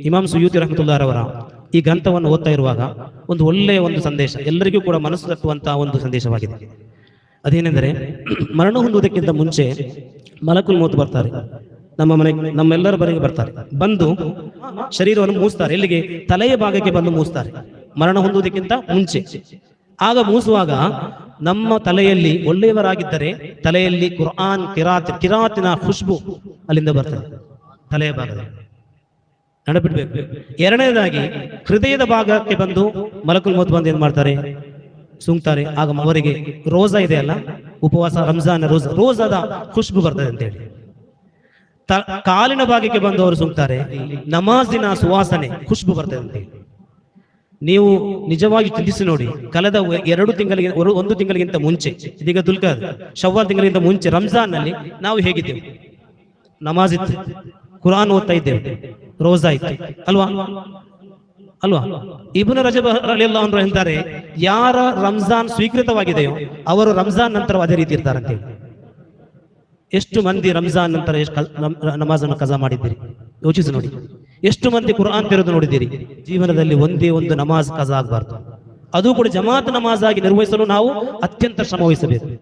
ಇಮಾಮ್ ಸುಯೂತಿ ರಹಮತುಲ್ಲಾಹರವರ ಈ ಗ್ರಂಥವನ್ನು ಓದ್ತಾ ಇರುವಾಗ ಒಂದು ಒಳ್ಳೆಯ ಒಂದು ಸಂದೇಶ, ಎಲ್ಲರಿಗೂ ಕೂಡ ಮನಸ್ಸು ತಟ್ಟುವಂತಹ ಒಂದು ಸಂದೇಶವಾಗಿದೆ. ಅದೇನೆಂದರೆ, ಮರಣ ಹೊಂದುವುದಕ್ಕಿಂತ ಮುಂಚೆ ಮಲಕುಲ್ ಮೌತ್ ಬರ್ತಾರೆ, ನಮ್ಮ ಮನೆ ನಮ್ಮೆಲ್ಲರ ಬರೆಗೆ ಬರ್ತಾರೆ. ಬಂದು ಶರೀರವನ್ನು ಮೂಸ್ತಾರೆ. ಎಲ್ಲಿಗೆ? ತಲೆಯ ಭಾಗಕ್ಕೆ ಬಂದು ಮೂಸ್ತಾರೆ, ಮರಣ ಹೊಂದುವುದಕ್ಕಿಂತ ಮುಂಚೆ. ಆಗ ಮೂಸುವಾಗ ನಮ್ಮ ತಲೆಯಲ್ಲಿ ಒಳ್ಳೆಯವರಾಗಿದ್ದರೆ ತಲೆಯಲ್ಲಿ ಕುರ್ಆನ್ ಕಿರಾತಿನ ಖುಷ್ಬು ಅಲ್ಲಿಂದ ಬರ್ತದೆ, ತಲೆಯ ಭಾಗದಲ್ಲಿ ನಡಬಿಡ್ಬೇಕು. ಎರಡನೇದಾಗಿ ಹೃದಯದ ಭಾಗಕ್ಕೆ ಬಂದು ಮಲಕುಲ್ ಮೌತ್ ಬಂದು ಏನ್ ಮಾಡ್ತಾರೆ? ಸುಂಗ್ತಾರೆ. ಆಗ ಅವರಿಗೆ ರೋಜಾ ಇದೆ ಅಲ್ಲ, ಉಪವಾಸ, ರಂಜಾನ್ ರೋಜಾದ ಖುಷ್ಬು ಬರ್ತದೆ ಅಂತ ಹೇಳಿ. ಕಾಲಿನ ಭಾಗಕ್ಕೆ ಬಂದು ಅವರು ಸುಂಗ್ತಾರೆ, ನಮಾಜಿನ ಸುವಾಸನೆ ಖುಷ್ಬು ಬರ್ತದೆ ಅಂತ ಹೇಳಿ. ನೀವು ನಿಜವಾಗಿ ಚಿಂತಿಸಿ ನೋಡಿ, ಕಳೆದ 2 ತಿಂಗಳಿಗೆ, 1 ತಿಂಗಳಿಗಿಂತ ಮುಂಚೆ, ಇದೀಗ ದುಲ್ಕರ್ ಶವ್ವಾಲ್ ತಿಂಗಳಿಗಿಂತ ಮುಂಚೆ ರಂಜಾನ್ ನಲ್ಲಿ ನಾವು ಹೇಗಿದ್ದೆವು? ನಮಾಜ್ ಇತ್ತು, ಕುರಾನ್ ಓದ್ತಾ ಇದ್ದೇವೆ, ರೋಜಾ ಇತ್ತು ಅಲ್ವಾ? ಇಬ್ನ್ ರಜಬ್ ರಲಿಯಲ್ಲಾಹು ಅನ್ಹು ಹೇಳ್ತಾರೆ, ಯಾರ ರಂಜಾನ್ ಸ್ವೀಕೃತವಾಗಿದೆಯೋ ಅವರು ರಂಜಾನ್ ನಂತರ ಅದೇ ರೀತಿ ಇರ್ತಾರೆ ಅಂತ ಹೇಳಿ. ಎಷ್ಟು ಮಂದಿ ರಂಜಾನ್ ನಂತರ ನಮಾಜನ್ನು ಕಜಾ ಮಾಡಿದ್ದೀರಿ? ಯೋಚಿಸಿ ನೋಡಿ. ಎಷ್ಟು ಮಂದಿ ಕುರ್ಆನ್ ತೆರೆದು ನೋಡಿದ್ದೀರಿ? ಜೀವನದಲ್ಲಿ ಒಂದೇ ಒಂದು ನಮಾಜ್ ಕಜಾ ಆಗಬಾರ್ದು. ಅದು ಕೂಡ ಜಮಾತ್ ನಮಾಜ್ ಆಗಿ ನಿರ್ವಹಿಸಲು ನಾವು ಅತ್ಯಂತ ಶ್ರಮ ವಹಿಸಬೇಕು.